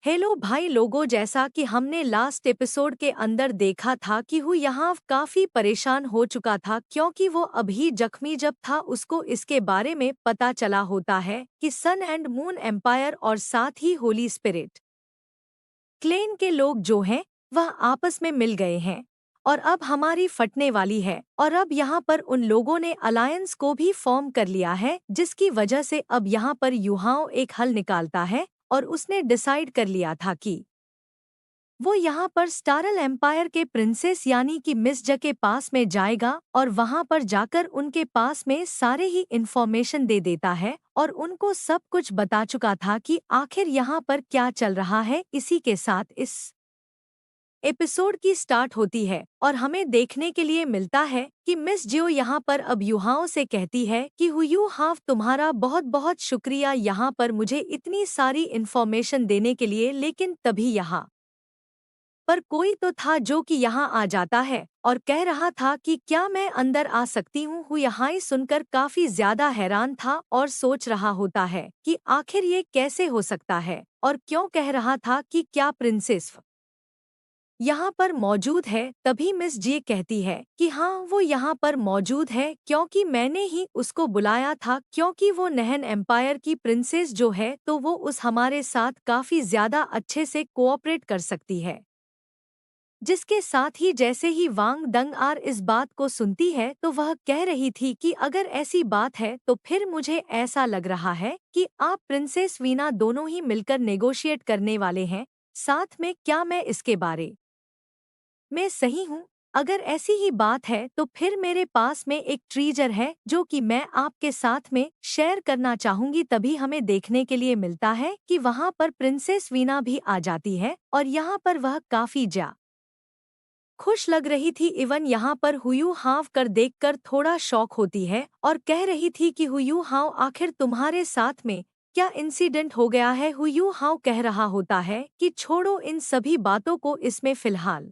Hello भाई लोगों, जैसा कि हमने लास्ट एपिसोड के अंदर देखा था कि हु यहाँ काफी परेशान हो चुका था क्योंकि वो अभी जख्मी जब था उसको इसके बारे में पता चला होता है कि सन एंड मून एम्पायर और साथ ही होली स्पिरिट क्लेन के लोग जो हैं वह आपस में मिल गए हैं और अब हमारी फटने वाली है। और अब यहाँ पर उन लोगों ने अलायंस को भी फॉर्म कर लिया है जिसकी वजह से अब यहाँ पर युहाओं एक हल निकालता है और उसने डिसाइड कर लिया था कि वो यहाँ पर स्टारल एम्पायर के प्रिंसेस यानी कि मिस ज के पास में जाएगा और वहाँ पर जाकर उनके पास में सारे ही इंफॉर्मेशन दे देता है और उनको सब कुछ बता चुका था कि आखिर यहाँ पर क्या चल रहा है। इसी के साथ इस एपिसोड की स्टार्ट होती है और हमें देखने के लिए मिलता है कि मिस जियो यहाँ पर अब युहाओं से कहती है कि हुयू हाव तुम्हारा बहुत बहुत शुक्रिया यहाँ पर मुझे इतनी सारी इंफॉर्मेशन देने के लिए। लेकिन तभी यहाँ पर कोई तो था जो कि यहाँ आ जाता है और कह रहा था कि क्या मैं अंदर आ सकती हूँ। हु यहाँ सुनकर काफी ज्यादा हैरान था और सोच रहा होता है कि आखिर ये कैसे हो सकता है और क्यों कह रहा था कि क्या प्रिंसेस यहाँ पर मौजूद है। तभी मिस जी कहती है कि हाँ वो यहाँ पर मौजूद है क्योंकि मैंने ही उसको बुलाया था क्योंकि वो नहन एम्पायर की प्रिंसेस जो है तो वो उस हमारे साथ काफी ज्यादा अच्छे से कोऑपरेट कर सकती है। जिसके साथ ही जैसे ही वांग दंग आर इस बात को सुनती है तो वह कह रही थी कि अगर ऐसी बात है तो फिर मुझे ऐसा लग रहा है कि आप प्रिंसेस वीना दोनों ही मिलकर नेगोशिएट करने वाले हैं साथ में। क्या मैं इसके बारे मैं सही हूँ? अगर ऐसी ही बात है तो फिर मेरे पास में एक ट्रीजर है जो कि मैं आपके साथ में शेयर करना चाहूंगी। तभी हमें देखने के लिए मिलता है कि वहाँ पर प्रिंसेस वीना भी आ जाती है और यहाँ पर वह काफी खुश लग रही थी। इवन यहाँ पर हुयू हाव कर देखकर थोड़ा शॉक होती है और कह रही थी कि हुयू हाव आखिर तुम्हारे साथ में क्या इंसिडेंट हो गया है। हुयू हाव कह रहा होता है कि छोड़ो इन सभी बातों को, इसमें फिलहाल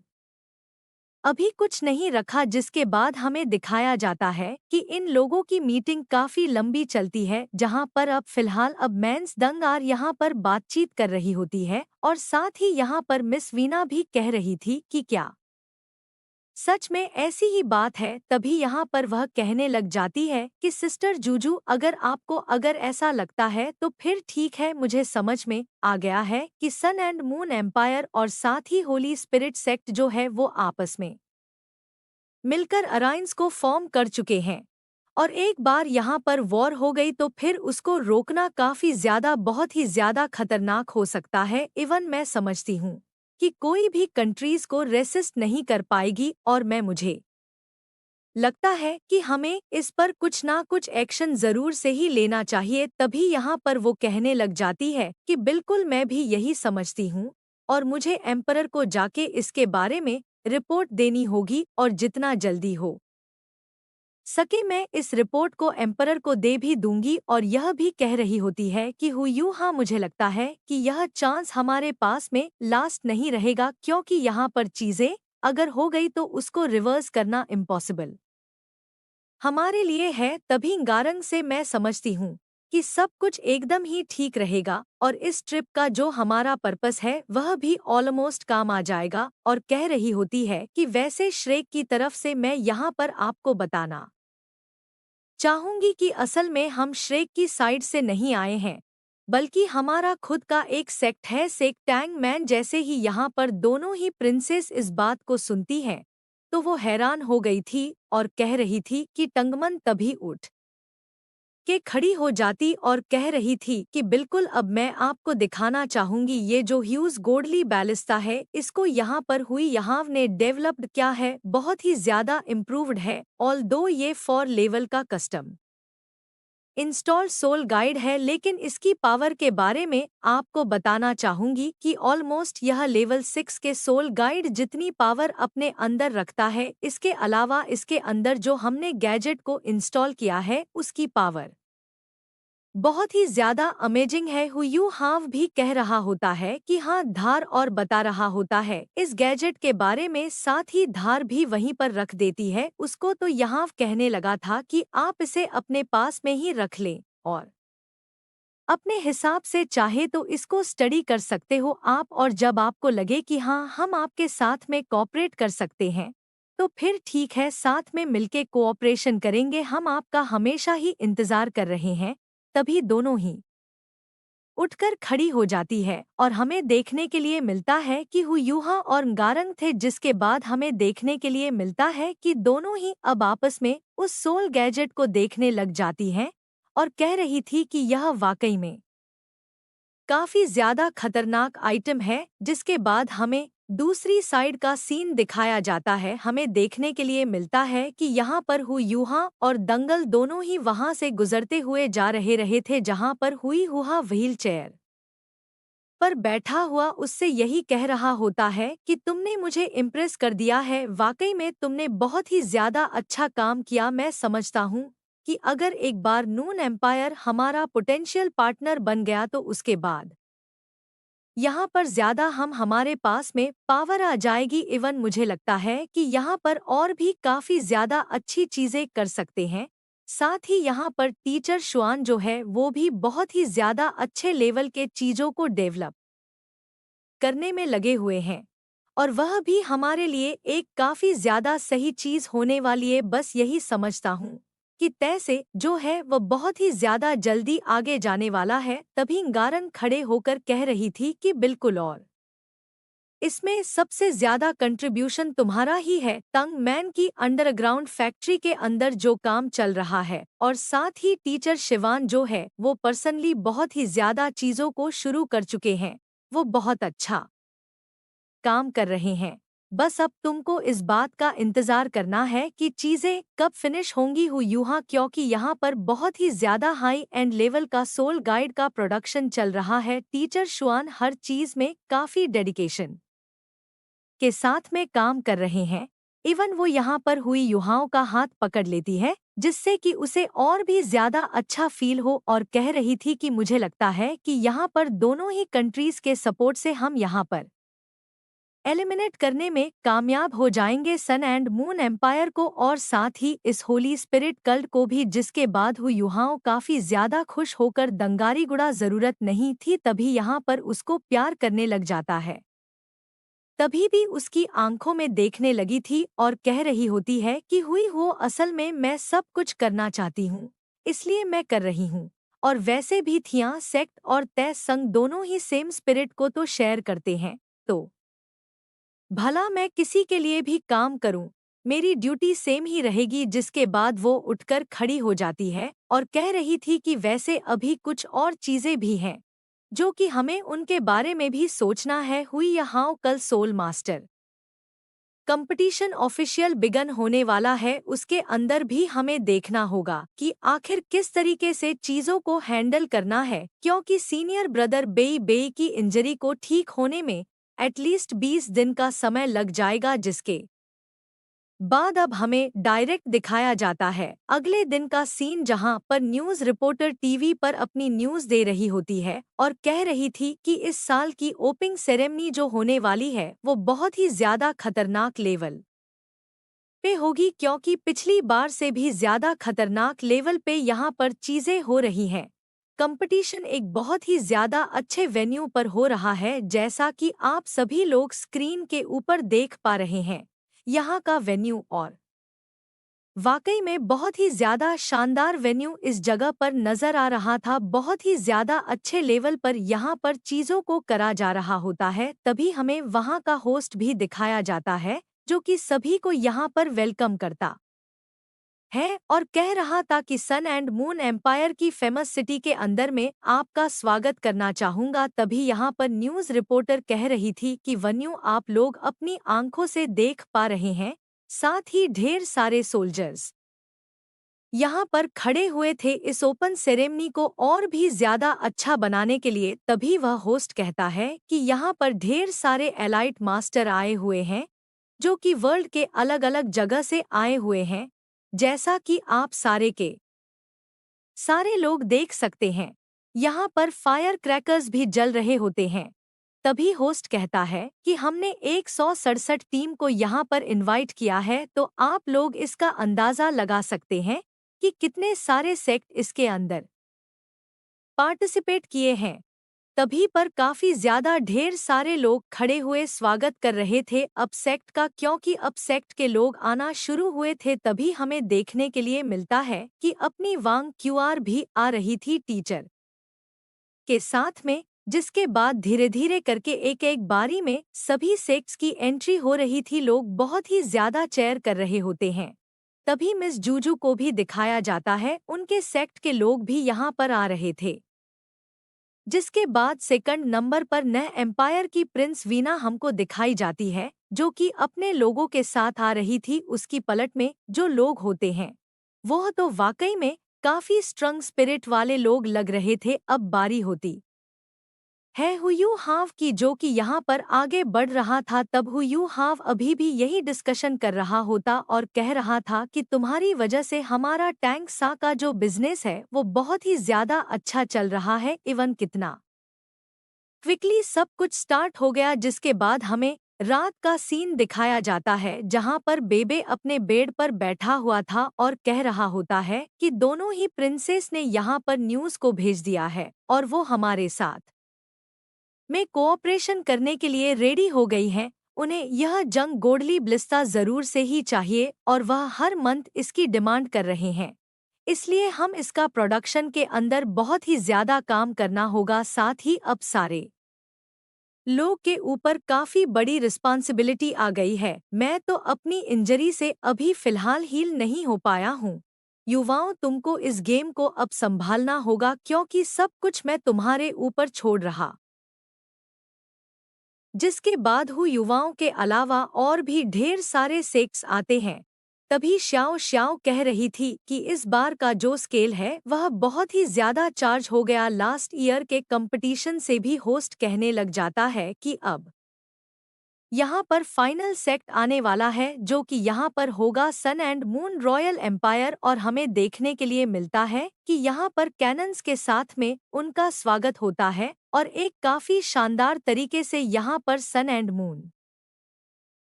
अभी कुछ नहीं रखा। जिसके बाद हमें दिखाया जाता है कि इन लोगों की मीटिंग काफी लंबी चलती है जहां पर अब फिलहाल अब मैंस दंगार यहां पर बातचीत कर रही होती है और साथ ही यहां पर मिस वीना भी कह रही थी कि क्या सच में ऐसी ही बात है। तभी यहाँ पर वह कहने लग जाती है कि सिस्टर जूजू अगर ऐसा लगता है तो फिर ठीक है, मुझे समझ में आ गया है कि सन एंड मून एम्पायर और साथ ही होली स्पिरिट सेक्ट जो है वो आपस में मिलकर अलायंस को फॉर्म कर चुके हैं और एक बार यहाँ पर वॉर हो गई तो फिर उसको रोकना काफी ज्यादा बहुत ही ज्यादा खतरनाक हो सकता है। इवन मैं समझती हूँ कि कोई भी कंट्रीज को रेसिस्ट नहीं कर पाएगी और मुझे लगता है कि हमें इस पर कुछ ना कुछ एक्शन जरूर से ही लेना चाहिए। तभी यहाँ पर वो कहने लग जाती है कि बिल्कुल मैं भी यही समझती हूँ और मुझे एम्परर को जाके इसके बारे में रिपोर्ट देनी होगी और जितना जल्दी हो सके मैं इस रिपोर्ट को एम्परर को दे भी दूंगी। और यह भी कह रही होती है कि हाँ मुझे लगता है कि यह चांस हमारे पास में लास्ट नहीं रहेगा क्योंकि यहाँ पर चीजें अगर हो गई तो उसको रिवर्स करना इम्पॉसिबल हमारे लिए है। तभी गारंग से मैं समझती हूँ कि सब कुछ एकदम ही ठीक रहेगा और इस ट्रिप का जो हमारा पर्पस है वह भी ऑलमोस्ट काम आ जाएगा। और कह रही होती है कि वैसे श्रेक की तरफ से मैं यहाँ पर आपको बताना चाहूंगी कि असल में हम श्रेक की साइड से नहीं आए हैं बल्कि हमारा खुद का एक सेक्ट है, सेक्ट टैंग मैन। जैसे ही यहाँ पर दोनों ही प्रिंसेस इस बात को सुनती हैं तो वो हैरान हो गई थी और कह रही थी कि टंगमन तभी उठ के खड़ी हो जाती और कह रही थी कि बिल्कुल अब मैं आपको दिखाना चाहूंगी ये जो ह्यूज गोल्डली बैलिस्ता है इसको यहाँ पर हुई यहाँ ने डेवलप्ड क्या है, बहुत ही ज्यादा इम्प्रूव्ड है। ऑल दो ये 4 लेवल का कस्टम इंस्टॉल सोल गाइड है लेकिन इसकी पावर के बारे में आपको बताना चाहूंगी कि ऑलमोस्ट यह लेवल 6 के सोल गाइड जितनी पावर अपने अंदर रखता है। इसके अलावा इसके अंदर जो हमने गैजेट को इंस्टॉल किया है उसकी पावर बहुत ही ज्यादा अमेजिंग है। हुयू हाव भी कह रहा होता है कि हाँ धार और बता रहा होता है इस गैजेट के बारे में, साथ ही धार भी वहीं पर रख देती है उसको। तो यहाँ कहने लगा था कि आप इसे अपने पास में ही रख लें और अपने हिसाब से चाहे तो इसको स्टडी कर सकते हो आप, और जब आपको लगे कि हाँ हम आपके साथ में कोऑपरेट कर सकते हैं तो फिर ठीक है, साथ में मिलके कोऑपरेशन करेंगे, हम आपका हमेशा ही इंतजार कर रहे हैं। तभी दोनों ही उठकर खड़ी हो जाती है और हमें देखने के लिए मिलता है कि हुयूहा और गारंग थे, जिसके बाद हमें देखने के लिए मिलता है कि दोनों ही अब आपस में उस सोल गैजेट को देखने लग जाती हैं और कह रही थी कि यह वाकई में काफी ज्यादा खतरनाक आइटम है। जिसके बाद हमें दूसरी साइड का सीन दिखाया जाता है, हमें देखने के लिए मिलता है कि यहाँ पर हुयूहा और दंगल दोनों ही वहां से गुजरते हुए जा रहे थे, जहां पर हुई हुआ व्हील चेयर पर बैठा हुआ उससे यही कह रहा होता है कि तुमने मुझे इम्प्रेस कर दिया है, वाकई में तुमने बहुत ही ज्यादा अच्छा काम किया। मैं समझता हूँ कि अगर एक बार नून एम्पायर हमारा पोटेंशियल पार्टनर बन गया तो उसके बाद यहाँ पर ज्यादा हम हमारे पास में पावर आ जाएगी। इवन मुझे लगता है कि यहाँ पर और भी काफी ज्यादा अच्छी चीजें कर सकते हैं। साथ ही यहाँ पर टीचर शुआन जो है वो भी बहुत ही ज्यादा अच्छे लेवल के चीजों को डेवलप करने में लगे हुए हैं, और वह भी हमारे लिए एक काफी ज्यादा सही चीज होने वाली है। बस यही समझता हूँ कि तय से जो है वह बहुत ही ज्यादा जल्दी आगे जाने वाला है। तभी गारन खड़े होकर कह रही थी कि बिल्कुल, और इसमें सबसे ज्यादा कंट्रीब्यूशन तुम्हारा ही है। तंग मैन की अंडरग्राउंड फैक्ट्री के अंदर जो काम चल रहा है, और साथ ही टीचर शिवान जो है वो पर्सनली बहुत ही ज्यादा चीजों को शुरू कर चुके हैं, वो बहुत अच्छा काम कर रहे हैं। बस अब तुमको इस बात का इंतजार करना है कि चीजें कब फिनिश होंगी हुयूहा, क्योंकि यहाँ पर बहुत ही ज्यादा हाई एंड लेवल का सोल गाइड का प्रोडक्शन चल रहा है। टीचर शुआन हर चीज में काफी डेडिकेशन के साथ में काम कर रहे हैं। इवन वो यहाँ पर हुई युहाओं का हाथ पकड़ लेती है, जिससे कि उसे और भी ज्यादा अच्छा फील हो, और कह रही थी कि मुझे लगता है कि यहाँ पर दोनों ही कंट्रीज के सपोर्ट से हम यहाँ पर एलिमिनेट करने में कामयाब हो जाएंगे सन एंड मून एम्पायर को, और साथ ही इस होली स्पिरिट कल्ट को भी। जिसके बाद हुयूहाओं काफी ज्यादा खुश होकर दंगारी गुड़ा जरूरत नहीं थी, तभी यहाँ पर उसको प्यार करने लग जाता है। तभी भी उसकी आंखों में देखने लगी थी और कह रही होती है कि हुई हो, असल में मैं सब कुछ करना चाहती हूँ, इसलिए मैं कर रही हूँ। और वैसे भी थिया सेक्ट और तय संग दोनों ही सेम स्पिरिट को तो शेयर करते हैं, तो भला मैं किसी के लिए भी काम करूं, मेरी ड्यूटी सेम ही रहेगी। जिसके बाद वो उठकर खड़ी हो जाती है और कह रही थी कि वैसे अभी कुछ और चीजें भी हैं जो कि हमें उनके बारे में भी सोचना है। हुई यहाँ कल soul master competition official begin होने वाला है, उसके अंदर भी हमें देखना होगा कि आखिर किस तरीके से चीजों को हैंडल करना है, क्योंकि सीनियर ब्रदर बेई बेई की इंजरी को ठीक होने में एटलीस्ट 20 दिन का समय लग जाएगा। जिसके बाद अब हमें डायरेक्ट दिखाया जाता है अगले दिन का सीन, जहां पर न्यूज रिपोर्टर टीवी पर अपनी न्यूज दे रही होती है और कह रही थी कि इस साल की ओपनिंग सेरेमनी जो होने वाली है वो बहुत ही ज्यादा खतरनाक लेवल पे होगी, क्योंकि पिछली बार से भी ज्यादा खतरनाक लेवल पे यहाँ पर चीजें हो रही हैं। कंपटीशन एक बहुत ही ज्यादा अच्छे वेन्यू पर हो रहा है, जैसा कि आप सभी लोग स्क्रीन के ऊपर देख पा रहे हैं। यहाँ का वेन्यू और वाकई में बहुत ही ज्यादा शानदार वेन्यू इस जगह पर नजर आ रहा था। बहुत ही ज्यादा अच्छे लेवल पर यहाँ पर चीजों को करा जा रहा होता है। तभी हमें वहाँ का होस्ट भी दिखाया जाता है जो कि सभी को यहाँ पर वेलकम करता है और कह रहा था कि सन एंड मून एम्पायर की फेमस सिटी के अंदर में आपका स्वागत करना चाहूंगा। तभी यहाँ पर न्यूज रिपोर्टर कह रही थी कि वेन्यू आप लोग अपनी आंखों से देख पा रहे हैं, साथ ही ढेर सारे सोल्जर्स यहाँ पर खड़े हुए थे इस ओपन सेरेमनी को और भी ज्यादा अच्छा बनाने के लिए। तभी वह होस्ट कहता है कि यहाँ पर ढेर सारे एलाइट मास्टर आए हुए हैं जो कि वर्ल्ड के अलग अलग जगह से आए हुए हैं, जैसा कि आप सारे के सारे लोग देख सकते हैं। यहाँ पर फायर क्रैकर्स भी जल रहे होते हैं। तभी होस्ट कहता है कि हमने 167 टीम को यहाँ पर इनवाइट किया है, तो आप लोग इसका अंदाजा लगा सकते हैं कि कितने सारे सेक्ट इसके अंदर पार्टिसिपेट किए हैं। तभी पर काफी ज्यादा ढेर सारे लोग खड़े हुए स्वागत कर रहे थे अब सेक्ट का, क्योंकि अब सेक्ट के लोग आना शुरू हुए थे। तभी हमें देखने के लिए मिलता है कि अपनी वांग क्यूआर भी आ रही थी टीचर के साथ में, जिसके बाद धीरे धीरे करके एक एक बारी में सभी सेक्ट्स की एंट्री हो रही थी। लोग बहुत ही ज्यादा चेयर कर रहे होते हैं। तभी मिस जूजू को भी दिखाया जाता है, उनके सेक्ट के लोग भी यहाँ पर आ रहे थे। जिसके बाद सेकंड नंबर पर नए एम्पायर की प्रिंस वीना हमको दिखाई जाती है, जो कि अपने लोगों के साथ आ रही थी। उसकी पलट में जो लोग होते हैं वह तो वाकई में काफी स्ट्रंग स्पिरिट वाले लोग लग रहे थे। अब बारी होती है हुयू हाव की, जो कि यहाँ पर आगे बढ़ रहा था। तब हुयू हाव अभी भी यही डिस्कशन कर रहा होता और कह रहा था कि तुम्हारी वजह से हमारा टैंक सा का जो बिजनेस है वो बहुत ही ज्यादा अच्छा चल रहा है। इवन कितना क्विकली सब कुछ स्टार्ट हो गया। जिसके बाद हमें रात का सीन दिखाया जाता है, जहां पर बेबे अपने बेड पर बैठा हुआ था और कह रहा होता है कि दोनों ही प्रिंसेस ने यहाँ पर न्यूज़ को भेज दिया है और वो हमारे साथ में कोऑपरेशन करने के लिए रेडी हो गई हैं। उन्हें यह जंग गोडली ब्लिस्ता जरूर से ही चाहिए और वह हर मंथ इसकी डिमांड कर रहे हैं। इसलिए हम इसका प्रोडक्शन के अंदर बहुत ही ज्यादा काम करना होगा। साथ ही अब सारे लोग के ऊपर काफी बड़ी रिस्पॉन्सिबिलिटी आ गई है। मैं तो अपनी इंजरी से अभी फिलहाल हील नहीं हो पाया हूँ। युवाओं, तुमको इस गेम को अब संभालना होगा, क्योंकि सब कुछ मैं तुम्हारे ऊपर छोड़ रहा। जिसके बाद युवाओं के अलावा और भी ढेर सारे सेक्ट्स आते हैं। तभी श्याओ श्याओ कह रही थी कि इस बार का जो स्केल है वह बहुत ही ज्यादा चार्ज हो गया। लास्ट ईयर के कंपटीशन से भी होस्ट कहने लग जाता है कि अब यहाँ पर फाइनल सेक्ट आने वाला है, जो कि यहाँ पर होगा सन एंड मून रॉयल एम्पायर। और हमें देखने के लिए मिलता है कि यहाँ पर कैनन्स के साथ में उनका स्वागत होता है और एक काफी शानदार तरीके से यहाँ पर सन एंड मून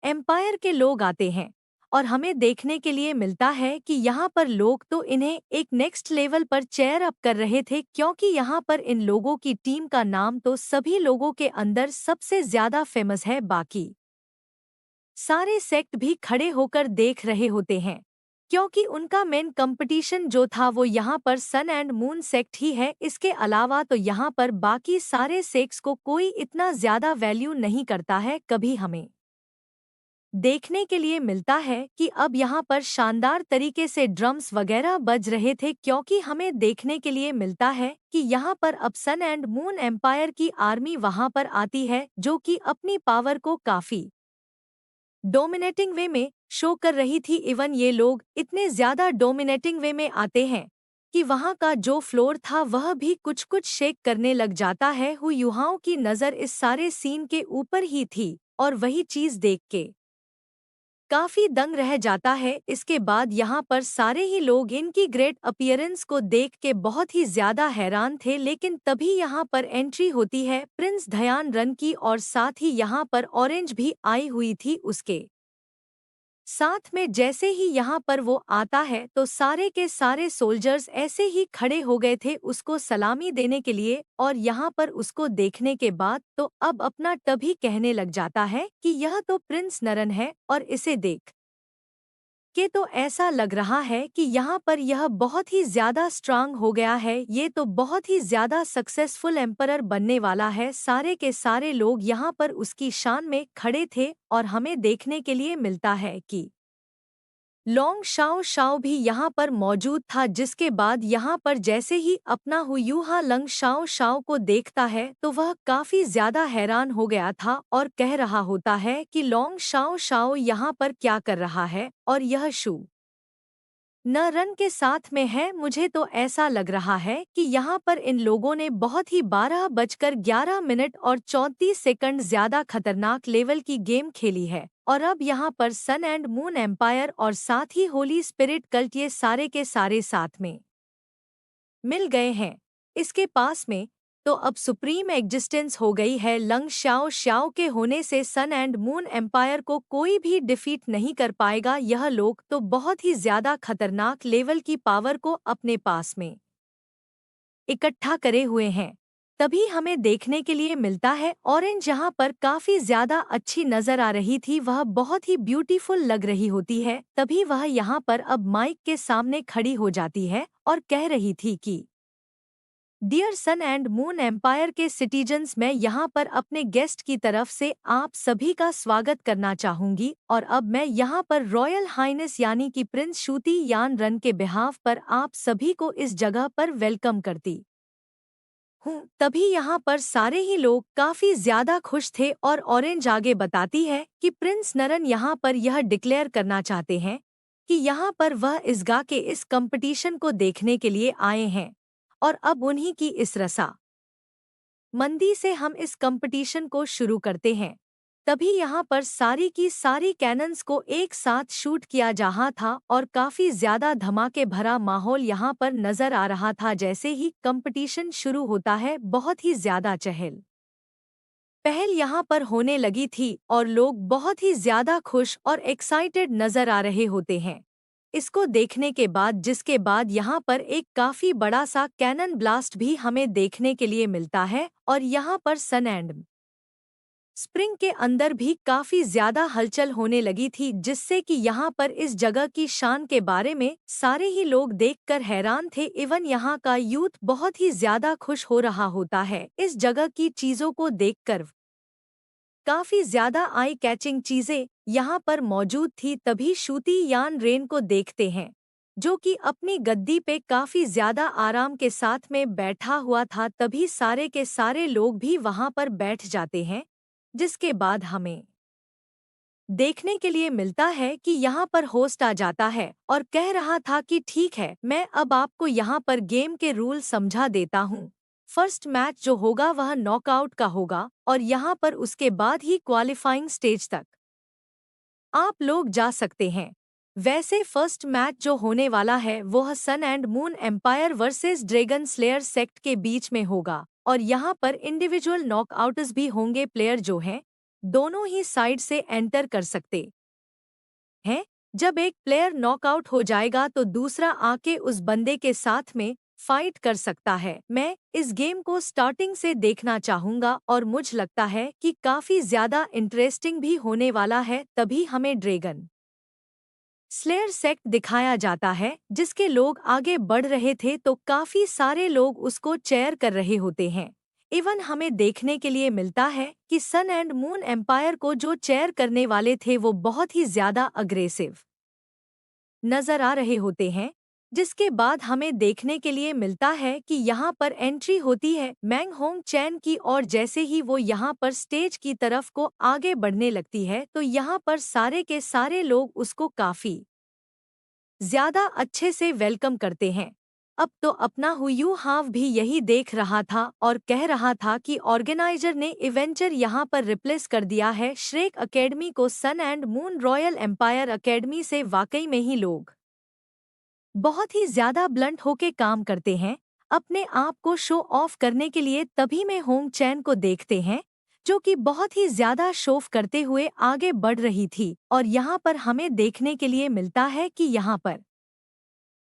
एम्पायर के लोग आते हैं। और हमें देखने के लिए मिलता है कि यहाँ पर लोग तो इन्हें एक नेक्स्ट लेवल पर चेयर अप कर रहे थे, क्योंकि यहाँ पर इन लोगों की टीम का नाम तो सभी लोगों के अंदर सबसे ज्यादा फेमस है। बाकी सारे सेक्ट भी खड़े होकर देख रहे होते हैं, क्योंकि उनका मेन कंपटीशन जो था वो यहाँ पर सन एंड मून सेक्ट ही है। इसके अलावा तो यहाँ पर बाकी सारे सेक्ट्स को कोई इतना ज्यादा वैल्यू नहीं करता है। कभी हमें देखने के लिए मिलता है कि अब यहाँ पर शानदार तरीके से ड्रम्स वगैरह बज रहे थे, क्योंकि हमें देखने के लिए मिलता है कि यहाँ पर अब सन एंड मून एम्पायर की आर्मी वहाँ पर आती है, जो कि अपनी पावर को काफी डोमिनेटिंग वे में शो कर रही थी। इवन ये लोग इतने ज्यादा डोमिनेटिंग वे में आते हैं कि वहाँ का जो फ्लोर था वह भी कुछ कुछ शेक करने लग जाता है। युवाओं की नज़र इस सारे सीन के ऊपर ही थी और वही चीज देख के काफी दंग रह जाता है। इसके बाद यहाँ पर सारे ही लोग इनकी ग्रेट अपीयरेंस को देख के बहुत ही ज्यादा हैरान थे। लेकिन तभी यहाँ पर एंट्री होती है प्रिंस धयान रन की, और साथ ही यहाँ पर ऑरेंज भी आई हुई थी उसके साथ में। जैसे ही यहाँ पर वो आता है तो सारे के सारे सोल्जर्स ऐसे ही खड़े हो गए थे उसको सलामी देने के लिए। और यहाँ पर उसको देखने के बाद तो अब अपना तभी कहने लग जाता है कि यह तो प्रिंस नरन है, और इसे देख के तो ऐसा लग रहा है कि यहाँ पर यह बहुत ही ज्यादा स्ट्रांग हो गया है। ये तो बहुत ही ज्यादा सक्सेसफुल एम्परर बनने वाला है। सारे के सारे लोग यहाँ पर उसकी शान में खड़े थे और हमें देखने के लिए मिलता है कि लॉन्ग शाओ शाओ भी यहाँ पर मौजूद था। जिसके बाद यहाँ पर जैसे ही अपना हुयूहा लंग शाओ शाओ को देखता है तो वह काफी ज्यादा हैरान हो गया था और कह रहा होता है कि लॉन्ग शाओ शाओ यहाँ पर क्या कर रहा है, और यह शू न रन के साथ में है। मुझे तो ऐसा लग रहा है कि यहाँ पर इन लोगों ने बहुत ही 12 बजकर 11 मिनट और 34 सेकंड ज्यादा खतरनाक लेवल की गेम खेली है। और अब यहाँ पर सन एंड मून एम्पायर और साथ ही होली स्पिरिट कल्ट ये सारे के सारे साथ में मिल गए हैं इसके पास में। तो अब सुप्रीम एग्जिस्टेंस हो गई है। लंग शाओ शाओ के होने से सन एंड मून एम्पायर को कोई भी डिफीट नहीं कर पाएगा। यह लोग तो बहुत ही ज्यादा खतरनाक लेवल की पावर को अपने पास में इकट्ठा करे हुए हैं। तभी हमें देखने के लिए मिलता है ऑरेंज यहाँ पर काफी ज्यादा अच्छी नजर आ रही थी, वह बहुत ही ब्यूटीफुल लग रही होती है। तभी वह यहाँ पर अब माइक के सामने खड़ी हो जाती है और कह रही थी कि dear sun and moon empire के सिटीजन्स, मैं यहाँ पर अपने गेस्ट की तरफ से आप सभी का स्वागत करना चाहूंगी और अब मैं यहाँ पर रॉयल हाइनेस यानी कि प्रिंस शूती यान रन के बिहाफ पर आप सभी को इस जगह पर वेलकम करती हूँ। तभी यहाँ पर सारे ही लोग काफी ज्यादा खुश थे और ऑरेंज आगे बताती है कि प्रिंस नरन यहाँ पर यह डिक्लेयर करना चाहते हैं कि यहाँ पर वह इस गा के इस कंपटीशन को देखने के लिए आए हैं और अब उन्हीं की इस रसा मंदी से हम इस कंपटीशन को शुरू करते हैं। तभी यहाँ पर सारी की सारी कैनन्स को एक साथ शूट किया जा रहा था और काफी ज्यादा धमाके भरा माहौल यहाँ पर नजर आ रहा था। जैसे ही कंपटीशन शुरू होता है बहुत ही ज्यादा चहल पहल यहाँ पर होने लगी थी और लोग बहुत ही ज्यादा खुश और एक्साइटेड नजर आ रहे होते हैं इसको देखने के बाद, जिसके बाद यहाँ पर एक काफी बड़ा सा कैनन ब्लास्ट भी हमें देखने के लिए मिलता है और यहाँ पर सन एंड स्प्रिंग के अंदर भी काफी ज्यादा हलचल होने लगी थी, जिससे कि यहाँ पर इस जगह की शान के बारे में सारे ही लोग देखकर हैरान थे। इवन यहाँ का यूथ बहुत ही ज्यादा खुश हो रहा होता है इस जगह की चीजों को देखकर। काफी ज्यादा आई कैचिंग चीजें यहाँ पर मौजूद थी। तभी शूती यान रेन को देखते हैं जो कि अपनी गद्दी पे काफी ज्यादा आराम के साथ में बैठा हुआ था। तभी सारे के सारे लोग भी वहां पर बैठ जाते हैं, जिसके बाद हमें देखने के लिए मिलता है कि यहाँ पर होस्ट आ जाता है और कह रहा था कि ठीक है, मैं अब आपको यहाँ पर गेम के रूल समझा देता हूँ। फर्स्ट मैच जो होगा वह नॉकआउट का होगा और यहाँ पर उसके बाद ही क्वालिफाइंग स्टेज तक आप लोग जा सकते हैं। वैसे फर्स्ट मैच जो होने वाला है वह Sun and moon Empire versus Dragon Slayer Sect के बीच में होगा और यहाँ पर इंडिविजुअल नॉकआउट्स भी होंगे। प्लेयर जो हैं दोनों ही साइड से एंटर कर सकते हैं। जब एक प्लेयर नॉकआउट हो जाएगा तो दूसरा आके उस बंदे के साथ में फाइट कर सकता है। मैं इस गेम को स्टार्टिंग से देखना चाहूंगा और मुझे लगता है कि काफी ज्यादा इंटरेस्टिंग भी होने वाला है। तभी हमें ड्रैगन स्लेयर सेक्ट दिखाया जाता है, जिसके लोग आगे बढ़ रहे थे तो काफी सारे लोग उसको चेयर कर रहे होते हैं। इवन हमें देखने के लिए मिलता है कि सन एंड मून एम्पायर को जो चेयर करने वाले थे वो बहुत ही ज्यादा अग्रेसिव नजर आ रहे होते हैं। जिसके बाद हमें देखने के लिए मिलता है कि यहाँ पर एंट्री होती है मैंग होंग चैन की और जैसे ही वो यहाँ पर स्टेज की तरफ को आगे बढ़ने लगती है तो यहाँ पर सारे के सारे लोग उसको काफी ज्यादा अच्छे से वेलकम करते हैं। अब तो अपना हुयू हाव भी यही देख रहा था और कह रहा था कि ऑर्गेनाइजर ने इवेंचर यहाँ पर रिप्लेस कर दिया है श्रेक अकेडमी को Sun and Moon Royal Empire Academy से। वाकई में ही लोग बहुत ही ज्यादा ब्लंट होके काम करते हैं अपने आप को शो ऑफ करने के लिए। तभी में होंग चैन को देखते हैं जो कि बहुत ही ज्यादा शोफ करते हुए आगे बढ़ रही थी और यहाँ पर हमें देखने के लिए मिलता है कि यहाँ पर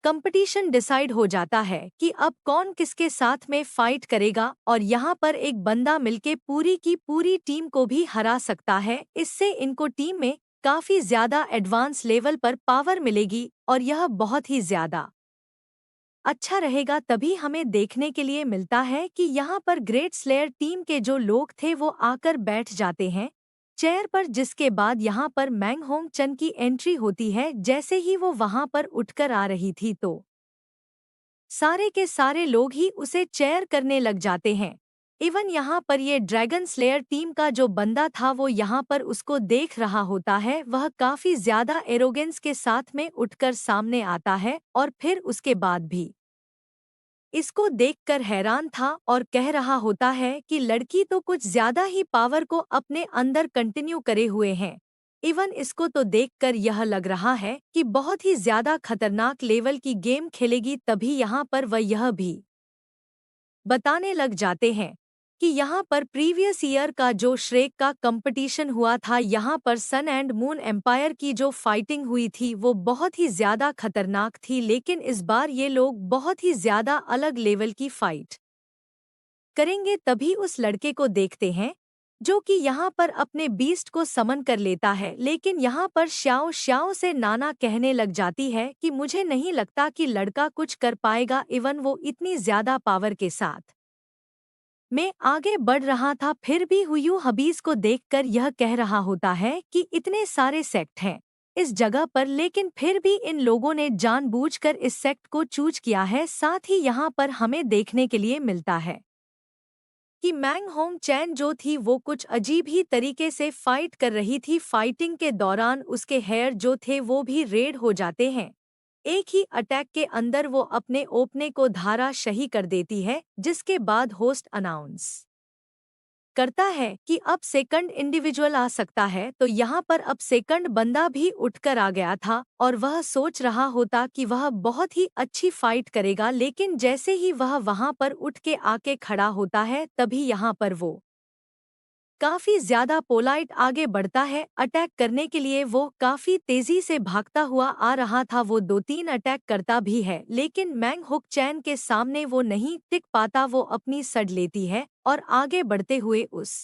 कंपटीशन डिसाइड हो जाता है कि अब कौन किसके साथ में फाइट करेगा और यहाँ पर एक बंदा मिलके पूरी की पूरी टीम को भी हरा सकता है। इससे इनको टीम में काफी ज्यादा एडवांस लेवल पर पावर मिलेगी और यह बहुत ही ज्यादा अच्छा रहेगा। तभी हमें देखने के लिए मिलता है कि यहाँ पर ग्रेट स्लेयर टीम के जो लोग थे वो आकर बैठ जाते हैं चेयर पर, जिसके बाद यहाँ पर मैंग होंग चन की एंट्री होती है। जैसे ही वो वहाँ पर उठकर आ रही थी तो सारे के सारे लोग ही उसे चेयर करने लग जाते हैं। इवन यहाँ पर ये ड्रैगन स्लेयर टीम का जो बंदा था वो यहाँ पर उसको देख रहा होता है। वह काफी ज्यादा एरोगेंस के साथ में उठकर सामने आता है और फिर उसके बाद भी इसको देखकर हैरान था और कह रहा होता है कि लड़की तो कुछ ज्यादा ही पावर को अपने अंदर कंटिन्यू करे हुए हैं। इवन इसको तो देखकर यह लग रहा है कि बहुत ही ज्यादा खतरनाक लेवल की गेम खेलेगी। तभी यहाँ पर वह यह भी बताने लग जाते हैं कि यहाँ पर प्रीवियस ईयर का जो श्रेक का कंपटीशन हुआ था, यहाँ पर सन एंड मून एम्पायर की जो फाइटिंग हुई थी वो बहुत ही ज़्यादा खतरनाक थी, लेकिन इस बार ये लोग बहुत ही ज़्यादा अलग लेवल की फाइट करेंगे। तभी उस लड़के को देखते हैं जो कि यहाँ पर अपने बीस्ट को समन कर लेता है, लेकिन यहाँ पर श्याओ श्याओ से नाना कहने लग जाती है कि मुझे नहीं लगता कि लड़का कुछ कर पाएगा, इवन वो इतनी ज़्यादा पावर के साथ मैं आगे बढ़ रहा था। फिर भी हुयू हबीज को देखकर यह कह रहा होता है कि इतने सारे सेक्ट हैं इस जगह पर, लेकिन फिर भी इन लोगों ने जानबूझकर इस सेक्ट को चूज किया है। साथ ही यहाँ पर हमें देखने के लिए मिलता है कि मैंग होंग चैन जो थी वो कुछ अजीब ही तरीके से फाइट कर रही थी। फाइटिंग के दौरान उसके हेयर जो थे वो भी रेड हो जाते हैं। एक ही अटैक के अंदर वो अपने ओपने को धाराशाही कर देती है, जिसके बाद होस्ट अनाउंस करता है कि अब सेकंड इंडिविजुअल आ सकता है। तो यहाँ पर अब सेकंड बंदा भी उठकर आ गया था और वह सोच रहा होता कि वह बहुत ही अच्छी फाइट करेगा, लेकिन जैसे ही वह वहां पर उठ के आके खड़ा होता है तभी यहाँ पर वो काफी ज्यादा पोलाइट आगे बढ़ता है अटैक करने के लिए। वो काफी तेजी से भागता हुआ आ रहा था। वो 2-3 अटैक करता भी है, लेकिन मैंग हुक चैन के सामने वो नहीं टिक पाता। वो अपनी सड लेती है और आगे बढ़ते हुए उस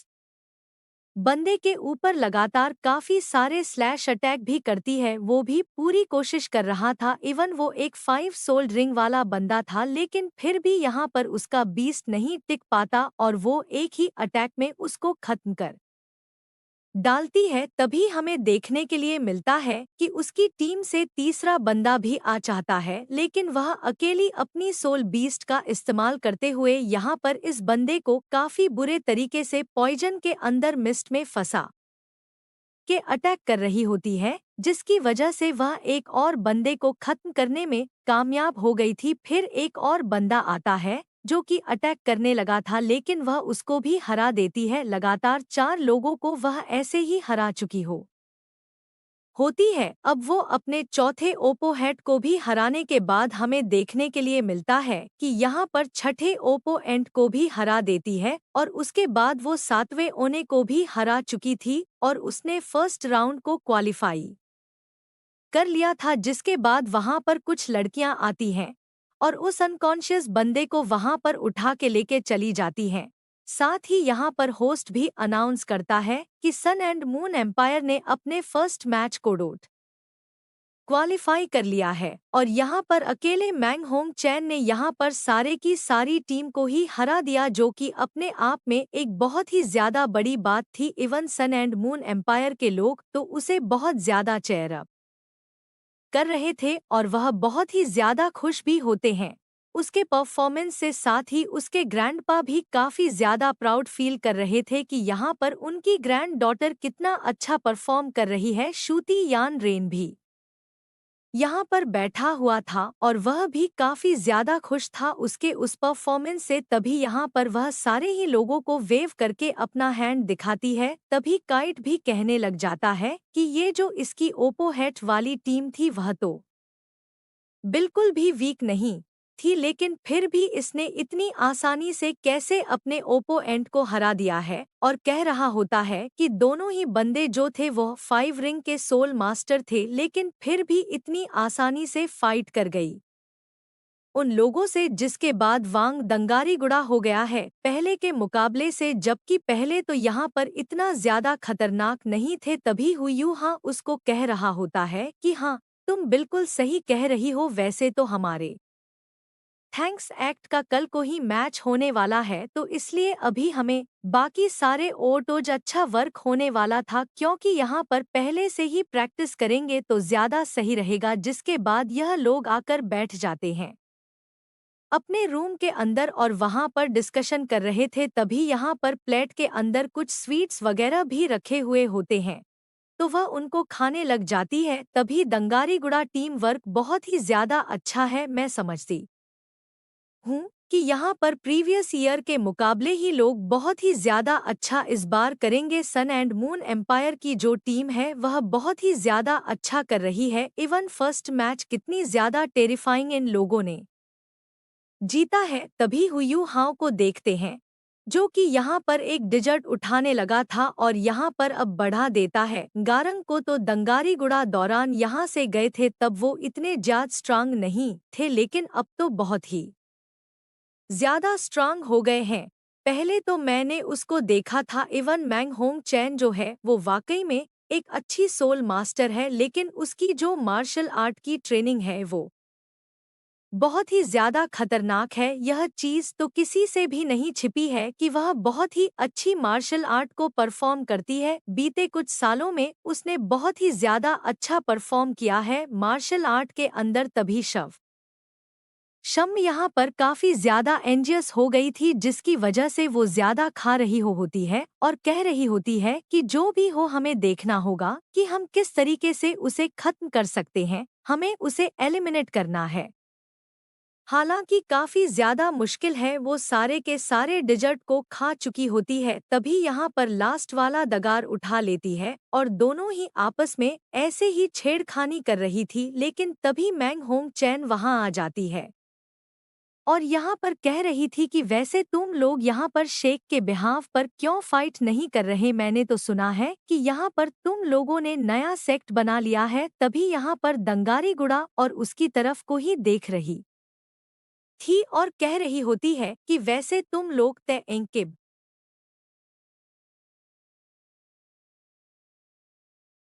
बंदे के ऊपर लगातार काफी सारे स्लैश अटैक भी करती है। वो भी पूरी कोशिश कर रहा था। इवन वो एक 5 सोल्ड रिंग वाला बंदा था, लेकिन फिर भी यहाँ पर उसका बीस्ट नहीं टिक पाता और वो एक ही अटैक में उसको खत्म कर डालती है। तभी हमें देखने के लिए मिलता है कि उसकी टीम से तीसरा बंदा भी आ चाहता है, लेकिन वह अकेली अपनी सोल बीस्ट का इस्तेमाल करते हुए यहाँ पर इस बंदे को काफी बुरे तरीके से पॉइजन के अंदर मिस्ट में फंसा के अटैक कर रही होती है, जिसकी वजह से वह एक और बंदे को खत्म करने में कामयाब हो गई थी। फिर एक और बंदा आता है जो कि अटैक करने लगा था, लेकिन वह उसको भी हरा देती है। लगातार 4 लोगों को वह ऐसे ही हरा चुकी होती है। अब वो अपने चौथे ओपो हेड को भी हराने के बाद हमें देखने के लिए मिलता है कि यहाँ पर छठे ओपो एंड को भी हरा देती है और उसके बाद वो 7वें ओने को भी हरा चुकी थी और उसने फर्स्ट राउंड को क्वालिफाई कर लिया था। जिसके बाद वहां पर कुछ लड़कियां आती हैं और उस अनकॉन्शियस बंदे को वहां पर उठा के लेके चली जाती हैं। साथ ही यहाँ पर होस्ट भी अनाउंस करता है कि सन एंड मून एम्पायर ने अपने फर्स्ट मैच को डोट क्वालिफाई कर लिया है और यहाँ पर अकेले मैंग होंग चैन ने यहाँ पर सारे की सारी टीम को ही हरा दिया, जो कि अपने आप में एक बहुत ही ज्यादा बड़ी बात थी। Even sun and moon empire के लोग तो उसे बहुत ज्यादा चेयर अप कर रहे थे और वह बहुत ही ज्यादा खुश भी होते हैं उसके परफॉर्मेंस से। साथ ही उसके ग्रैंडपा भी काफी ज्यादा प्राउड फील कर रहे थे कि यहाँ पर उनकी ग्रैंड डॉटर कितना अच्छा परफॉर्म कर रही है। श्रुति यान रेन भी यहाँ पर बैठा हुआ था और वह भी काफी ज्यादा खुश था उसके उस परफॉर्मेंस से। तभी यहाँ पर वह सारे ही लोगों को वेव करके अपना हैंड दिखाती है। तभी काइट भी कहने लग जाता है कि ये जो इसकी ओपो हेट वाली टीम थी वह तो बिल्कुल भी वीक नहीं थी, लेकिन फिर भी इसने इतनी आसानी से कैसे अपने ओपोनेंट को हरा दिया है। और कह रहा होता है कि दोनों ही बंदे जो थे वह 5 रिंग के सोल मास्टर थे, लेकिन फिर भी इतनी आसानी से फाइट कर गई उन लोगों से, जिसके बाद वांग दंगारी गुड़ा हो गया है पहले के मुकाबले से। जबकि पहले तो यहाँ पर इतना ज्यादा खतरनाक नहीं थे। तभी हुयू हाँ उसको कह रहा होता है कि हाँ तुम बिल्कुल सही कह रही हो, वैसे तो हमारे थैंक्स एक्ट का कल को ही मैच होने वाला है, तो इसलिए अभी हमें बाकी सारे ओटोज अच्छा वर्क होने वाला था, क्योंकि यहाँ पर पहले से ही प्रैक्टिस करेंगे तो ज्यादा सही रहेगा। जिसके बाद यह लोग आकर बैठ जाते हैं अपने रूम के अंदर और वहां पर डिस्कशन कर रहे थे। तभी यहाँ पर प्लेट के अंदर कुछ स्वीट्स वगैरह भी रखे हुए होते हैं, तो वह उनको खाने लग जाती है। तभी दंगारी गुड़ा टीम वर्क बहुत ही ज्यादा अच्छा है। मैं समझती हूँ कि यहाँ पर प्रीवियस ईयर के मुकाबले ही लोग बहुत ही ज्यादा अच्छा इस बार करेंगे। सन एंड मून एम्पायर की जो टीम है वह बहुत ही ज्यादा अच्छा कर रही है। इवन फर्स्ट मैच कितनी ज्यादा टेरिफाइंग इन लोगों ने जीता है। तभी हुयू हाओ को देखते हैं जो कि यहाँ पर एक डिजर्ट उठाने लगा था और यहाँ पर अब बढ़ा देता है। गारंग को तो दंगारीगुड़ा दौरान यहाँ से गए थे तब वो इतने ज्यादा स्ट्रांग नहीं थे, लेकिन अब तो बहुत ही ज्यादा स्ट्रांग हो गए हैं। पहले तो मैंने उसको देखा था, इवन मैंग होंग चैन जो है वो वाकई में एक अच्छी सोल मास्टर है, लेकिन उसकी जो मार्शल आर्ट की ट्रेनिंग है वो बहुत ही ज्यादा खतरनाक है। यह चीज तो किसी से भी नहीं छिपी है कि वह बहुत ही अच्छी मार्शल आर्ट को परफॉर्म करती है। बीते कुछ सालों में उसने बहुत ही ज्यादा अच्छा परफॉर्म किया है मार्शल आर्ट के अंदर। तभी शम यहाँ पर काफी ज्यादा एंजियस हो गई थी, जिसकी वजह से वो ज्यादा खा रही होती है और कह रही होती है कि जो भी हो हमें देखना होगा कि हम किस तरीके से उसे खत्म कर सकते हैं, हमें उसे एलिमिनेट करना है। हालांकि काफी ज्यादा मुश्किल है, वो सारे के सारे डिजर्ट को खा चुकी होती है। तभी यहाँ पर लास्ट वाला दगार उठा लेती है और दोनों ही आपस में ऐसे ही छेड़खानी कर रही थी, लेकिन तभी मैंग होंग चैन वहां आ जाती है और यहाँ पर कह रही थी कि वैसे तुम लोग यहाँ पर शेख के बिहाफ पर क्यों फाइट नहीं कर रहे। मैंने तो सुना है कि यहाँ पर तुम लोगों ने नया सेक्ट बना लिया है। तभी यहाँ पर दंगारी गुड़ा और उसकी तरफ को ही देख रही थी और कह रही होती है कि वैसे तुम लोग तय एंकिब